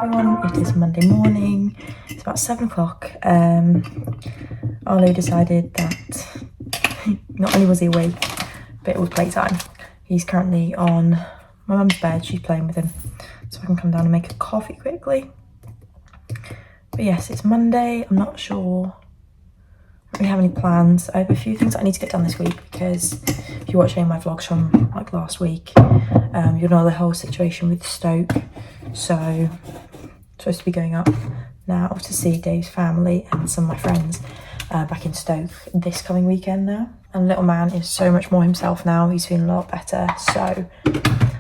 everyone, it is Monday morning, it's about 7 o'clock. Arlo decided that not only was he awake, but it was playtime. He's currently on my mum's bed, she's playing with him, so I can come down and make a coffee quickly. But yes, it's Monday, I'm not sure, I don't really have any plans. I have a few things I need to get done this week because if you watch any of my vlogs from like last week, you'll know the whole situation with Stoke. So I'm supposed to be going up now to see Dave's family and some of my friends back in Stoke this coming weekend now. And little man is so much more himself now, he's feeling a lot better, so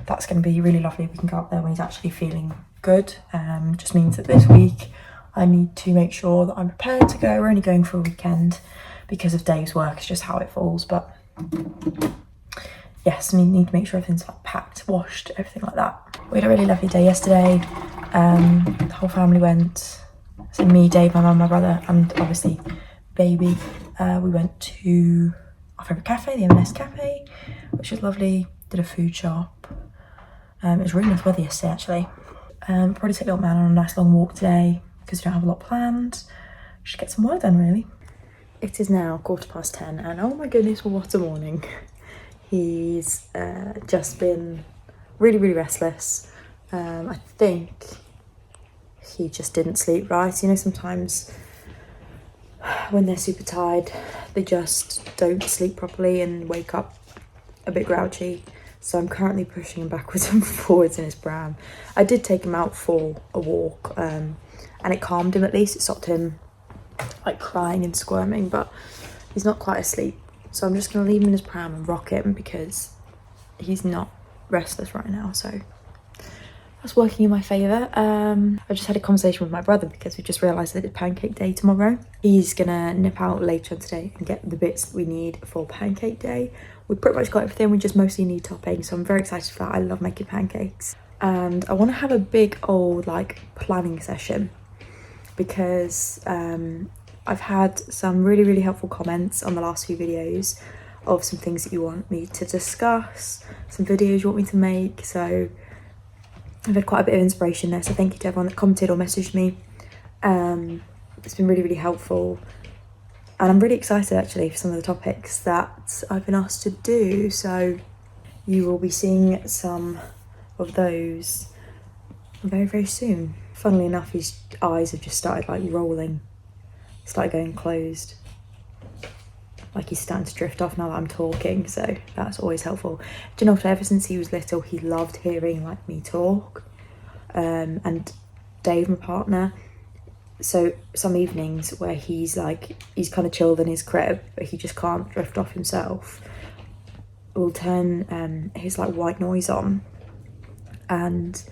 that's going to be really lovely. We can go up there when he's actually feeling good. Just means that this week I need to make sure that I'm prepared to go. We're only going for a weekend because of Dave's work, it's just how it falls, but yes, I need to make sure everything's like packed, washed, everything like that. We had a really lovely day yesterday. The whole family went, so me, Dave, my mum, my brother, and obviously baby. We went to our favourite cafe, the M&S cafe, which was lovely. Did a food shop. It was really nice weather yesterday actually. Probably take little man on a nice long walk today because we don't have a lot planned. Just get some work done really. It is now 10:15 and oh my goodness, what a morning. He's just been really restless. I think he just didn't sleep right. You know, sometimes when they're super tired, they just don't sleep properly and wake up a bit grouchy. So I'm currently pushing him backwards and forwards in his pram. I did take him out for a walk and it calmed him at least. It stopped him like crying and squirming, but he's not quite asleep. So I'm just going to leave him in his pram and rock him because he's not restless right now. So that's working in my favour. I just had a conversation with my brother because we just realised that it's pancake day tomorrow. He's going to nip out later on today and get the bits that we need for pancake day. We've pretty much got everything, we just mostly need topping. So I'm very excited for that. I love making pancakes. And I want to have a big old like planning session because I've had some really helpful comments on the last few videos of some things that you want me to discuss, some videos you want me to make. So I've had quite a bit of inspiration there, so thank you to everyone that commented or messaged me. It's been really helpful, and I'm really excited actually for some of the topics that I've been asked to do, so you will be seeing some of those very soon. Funnily enough, his eyes have just started like rolling, started going closed, like he's starting to drift off now that I'm talking, so that's always helpful. Do you know, ever since he was little, he loved hearing like me talk. And Dave, my partner, so some evenings where he's kind of chilled in his crib, but he just can't drift off himself, we'll turn his like white noise on, and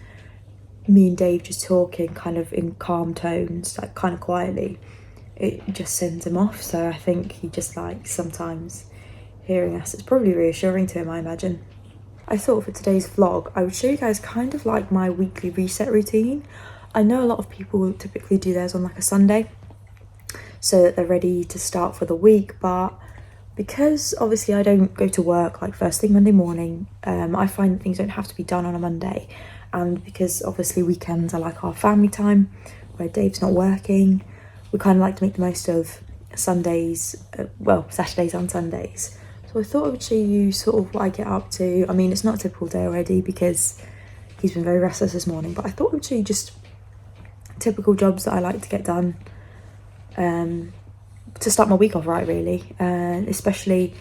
me and Dave just talking kind of in calm tones, like kind of quietly, it just sends him off. So I think he just likes sometimes hearing us. It's probably reassuring to him, I imagine. I thought for today's vlog I would show you guys kind of like my weekly reset routine. I know a lot of people typically do theirs on like a Sunday so that they're ready to start for the week, but because obviously I don't go to work like first thing Monday morning, I find that things don't have to be done on a Monday, and because obviously weekends are like our family time where Dave's not working, we kind of like to make the most of Sundays, well, Saturdays and Sundays. So I thought I would show you sort of what I get up to. I mean, it's not a typical day already because he's been very restless this morning, but I thought I would show you just typical jobs that I like to get done to start my week off right, really. Especially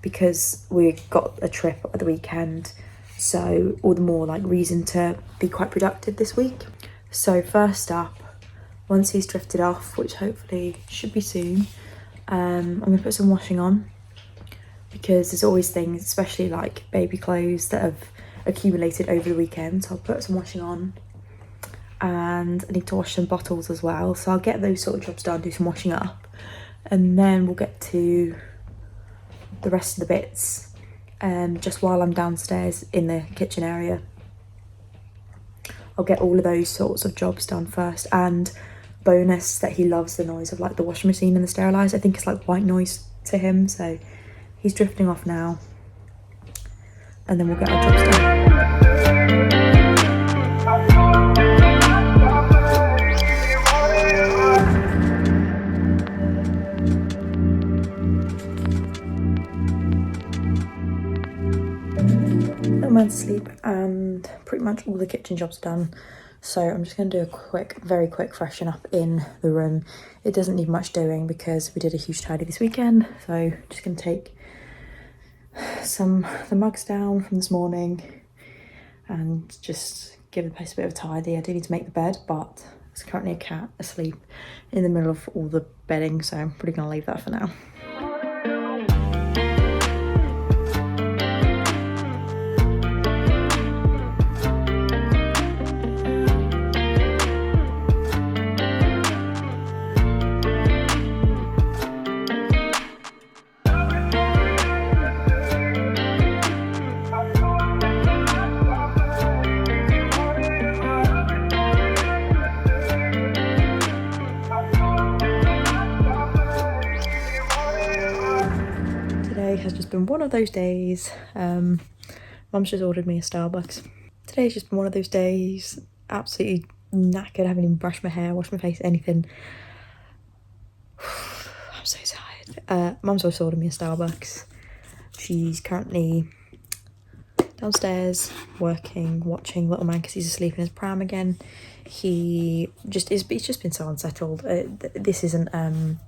because we got a trip at the weekend, so all the more like reason to be quite productive this week. So first up, once he's drifted off, which hopefully should be soon, I'm gonna put some washing on because there's always things, especially like baby clothes, that have accumulated over the weekend. So I'll put some washing on, and I need to wash some bottles as well. So I'll get those sort of jobs done, do some washing up, and then we'll get to the rest of the bits just while I'm downstairs in the kitchen area. I'll get all of those sorts of jobs done first, and bonus that he loves the noise of like the washing machine and the steriliser. I think it's like white noise to him, so he's drifting off now, and then we'll get our jobs done. little man to sleep and pretty much all the kitchen jobs done. So I'm just going to do a very quick freshen up in the room. It doesn't need much doing because we did a huge tidy this weekend. So just going to take the mugs down from this morning and just give the place a bit of a tidy. I do need to make the bed, but there's currently a cat asleep in the middle of all the bedding, so I'm probably going to leave that for now. Has just been one of those days. Mum's just ordered me a Starbucks. Today's just been one of those days. Absolutely knackered. I haven't even brushed my hair, washed my face, anything. I'm so tired. Mum's also ordered me a Starbucks. She's currently downstairs working, watching little man because he's asleep in his pram again. He's just been so unsettled. This isn't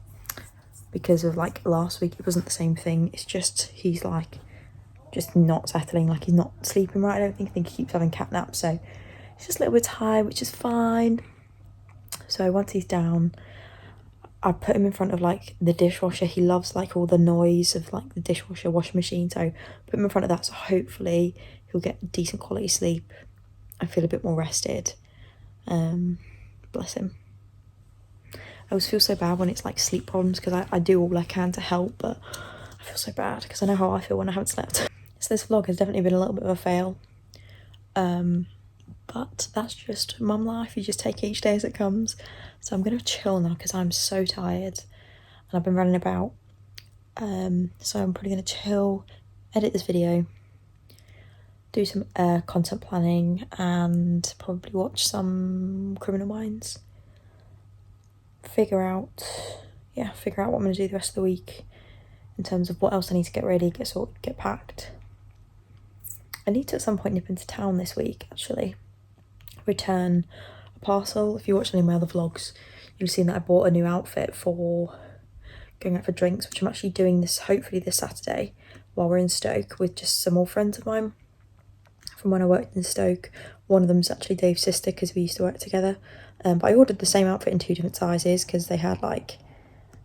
because of like last week, it wasn't the same thing. It's just he's like just not settling, like he's not sleeping right. I think he keeps having cat naps, so he's just a little bit tired, which is fine. So once he's down, I put him in front of like the dishwasher. He loves like all the noise of like the dishwasher, washing machine, so put him in front of that, so hopefully he'll get decent quality sleep and feel a bit more rested. Bless him. I always feel so bad when it's like sleep problems because I do all I can to help, but I feel so bad because I know how I feel when I haven't slept. So this vlog has definitely been a little bit of a fail, but that's just mum life. You just take each day as it comes. So I'm gonna chill now because I'm so tired and I've been running about, so I'm probably gonna chill, edit this video, do some content planning, and probably watch some Criminal Minds. Figure out what I'm going to do the rest of the week in terms of what else I need to get ready, get sorted, get packed. I need to at some point nip into town this week, actually. Return a parcel. If you watch any of my other vlogs, you've seen that I bought a new outfit for going out for drinks, which I'm actually doing hopefully this Saturday while we're in Stoke with just some more friends of mine from when I worked in Stoke. One of them's actually Dave's sister because we used to work together. But I ordered the same outfit in 2 different sizes because they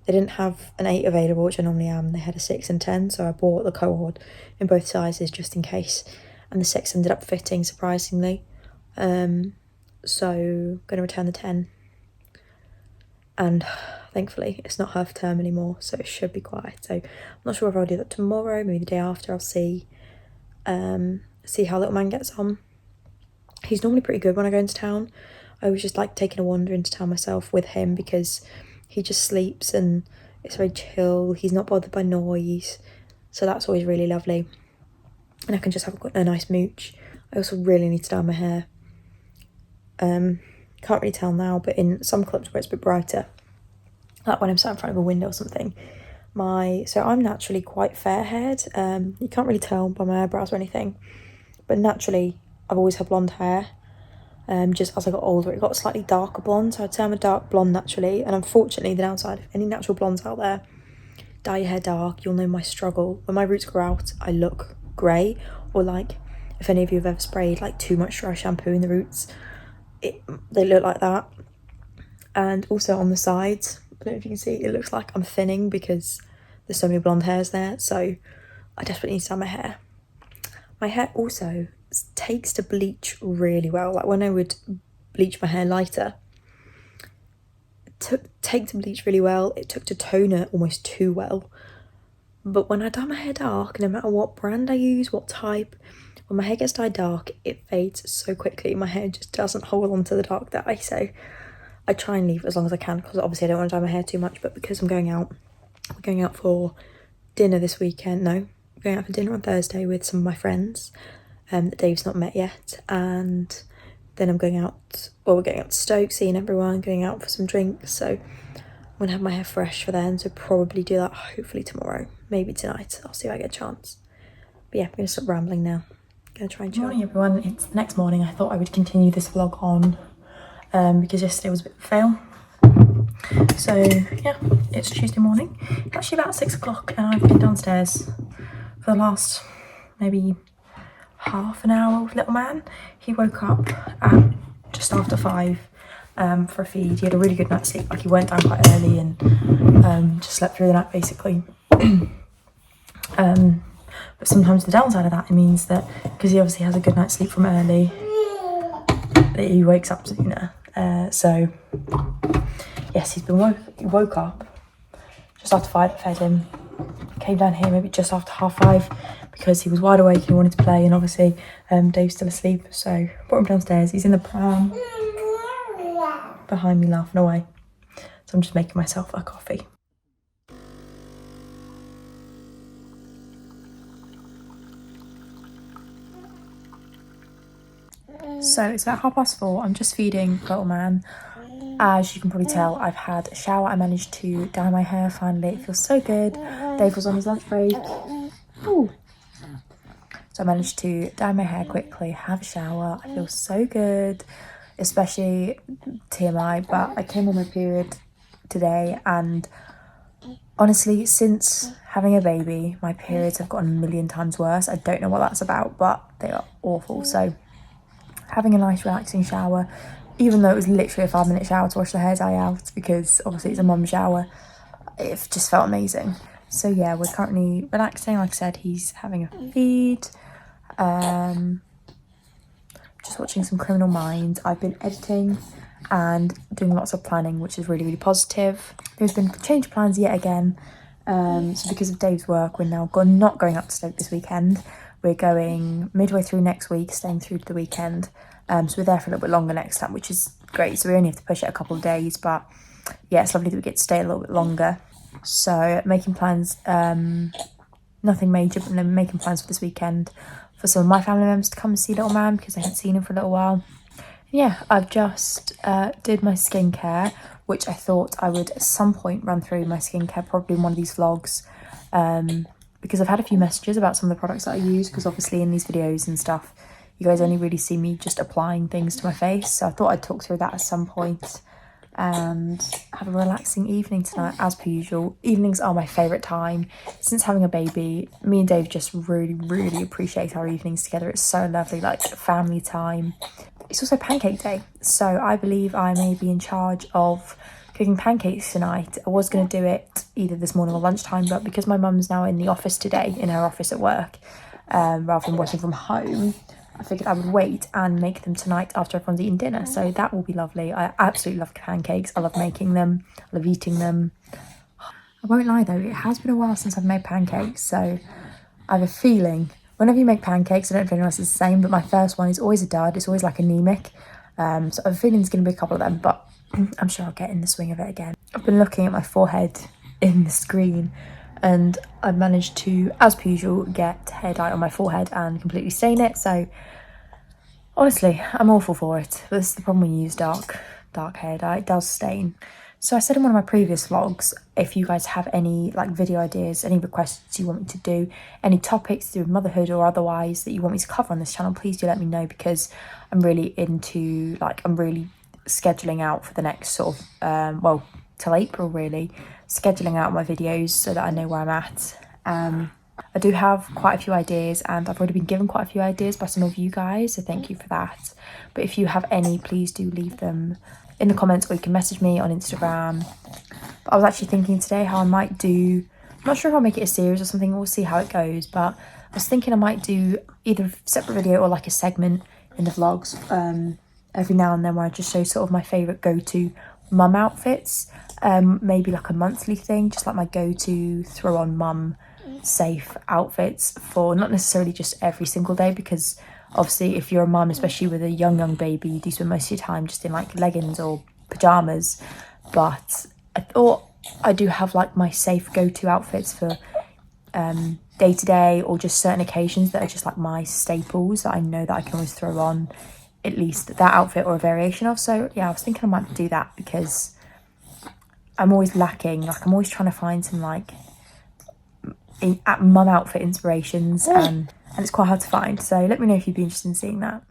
didn't have an 8 available, which I normally am. They had a 6 and 10, so I bought the cohort in both sizes just in case. And the 6 ended up fitting, surprisingly. So I'm going to return the 10. And thankfully it's not half term anymore, so it should be quiet. So I'm not sure if I'll do that tomorrow, maybe the day after. I'll see how little man gets on. He's normally pretty good when I go into town. I was just like taking a wander into town myself with him because he just sleeps and it's very chill. He's not bothered by noise, so that's always really lovely. And I can just have a nice mooch. I also really need to dye my hair. Can't really tell now, but in some clips where it's a bit brighter, like when I'm sat in front of a window or something, so I'm naturally quite fair-haired. You can't really tell by my eyebrows or anything, but naturally I've always had blonde hair. Just as I got older, it got slightly darker blonde, so I'd say I'm a dark blonde naturally. And unfortunately, the downside of any natural blondes out there, dye your hair dark, you'll know my struggle. When my roots grow out, I look grey, or like if any of you have ever sprayed like too much dry shampoo in the roots, they look like that. And also on the sides, I don't know if you can see, it looks like I'm thinning because there's so many blonde hairs there. So I desperately need to dye my hair. My hair also takes to bleach really well. Like when I would bleach my hair lighter, take to bleach really well. It took to toner almost too well. But when I dye my hair dark, no matter what brand I use, what type, when my hair gets dyed dark, it fades so quickly. My hair just doesn't hold on to the dark dye. So I try and leave it as long as I can because obviously I don't want to dye my hair too much. But because we're going out for dinner this weekend. No, we're going out for dinner on Thursday with some of my friends that Dave's not met yet, and then we're going out to Stoke, seeing everyone, going out for some drinks, so I'm gonna have my hair fresh for then, so probably do that hopefully tomorrow, maybe tonight. I'll see if I get a chance. But yeah, I'm gonna stop rambling now, Gonna try and Good morning everyone, it's the next morning. I thought I would continue this vlog on because yesterday was a bit of a fail. So yeah, it's Tuesday morning. It's actually about 6 o'clock and I've been downstairs for the last maybe half an hour with little man. He woke up at just after 5 for a feed. He had a really good night's sleep, like he went down quite early and just slept through the night basically. But sometimes the downside of that, it means that because he obviously has a good night's sleep from early, that he wakes up sooner. So yes, he woke up just after 5. I fed him, came down here maybe just after 5:30 because he was wide awake and he wanted to play, and obviously Dave's still asleep, so brought him downstairs. He's in the pram behind me laughing away, so I'm just making myself a coffee. So it's about 4:30. I'm just feeding little man. As you can probably tell, I've had a shower. I managed to dye my hair finally. It feels so good. Dave was on his lunch break. Ooh. So I managed to dye my hair quickly, have a shower. I feel so good, especially TMI, but I came on my period today, and honestly, since having a baby, my periods have gotten a million times worse. I don't know what that's about, but they are awful. So having a nice relaxing shower, even though it was literally a 5-minute shower to wash the hair dye out, because obviously it's a mum shower, it just felt amazing. So yeah, we're currently relaxing. Like I said, he's having a feed. Just watching some Criminal Minds. I've been editing and doing lots of planning, which is really, really positive. There's been change plans yet again. So because of Dave's work, we're now not going up to Stoke this weekend. We're going midway through next week, staying through to the weekend. So we're there for a little bit longer next time, which is great. So we only have to push it a couple of days, but yeah, it's lovely that we get to stay a little bit longer. So making plans, nothing major, but making plans for this weekend for some of my family members to come and see little man because I haven't seen him for a little while. Yeah, I've just did my skincare, which I thought I would at some point run through my skincare, probably in one of these vlogs, because I've had a few messages about some of the products that I use, because obviously in these videos and stuff, you guys only really see me just applying things to my face. So I thought I'd talk through that at some point and have a relaxing evening tonight, as per usual. Evenings are my favourite time. Since having a baby, me and Dave just really, really appreciate our evenings together. It's so lovely, like family time. It's also pancake day, so I believe I may be in charge of cooking pancakes tonight. I was going to do it either this morning or lunchtime, but because my mum's now in the office today, in her office at work, rather than working from home, I figured I would wait and make them tonight after everyone's eaten dinner. So that will be lovely. I absolutely love pancakes. I love making them. I love eating them. I won't lie though, it has been a while since I've made pancakes, so I have a feeling whenever you make pancakes, I don't know if anyone else is the same, but my first one is always a dud. It's always like anemic. So I have a feeling there's going to be a couple of them, but I'm sure I'll get in the swing of it again. I've been looking at my forehead in the screen, and I've managed to, as per usual, get hair dye on my forehead and completely stain it. So honestly, I'm awful for it. But this is the problem when you use dark hair dye, it does stain. So I said in one of my previous vlogs, if you guys have any like video ideas, any requests you want me to do, any topics to do with motherhood or otherwise that you want me to cover on this channel, please do let me know, because I'm really into, like, I'm really scheduling out for the next sort of, well, till April really, scheduling out my videos so that I know where I'm at. I do have quite a few ideas, and I've already been given quite a few ideas by some of you guys, so thank you for that. But if you have any, please do leave them in the comments, or you can message me on Instagram. But I was actually thinking today how I might do, I'm not sure if I'll make it a series or something, we'll see how it goes, but I was thinking I might do either a separate video or like a segment in the vlogs every now and then, where I just show sort of my favourite go-to mum outfits, maybe like a monthly thing, just like my go-to throw on mum safe outfits for not necessarily just every single day, because obviously if you're a mum, especially with a young baby, you do spend most of your time just in like leggings or pajamas. But I thought I do have like my safe go-to outfits for day to day, or just certain occasions that are just like my staples that I know that I can always throw on at least that outfit or a variation of. So yeah, I was thinking I might do that, because I'm always lacking, like I'm always trying to find some like mum outfit inspirations, and and it's quite hard to find. So let me know if you'd be interested in seeing that.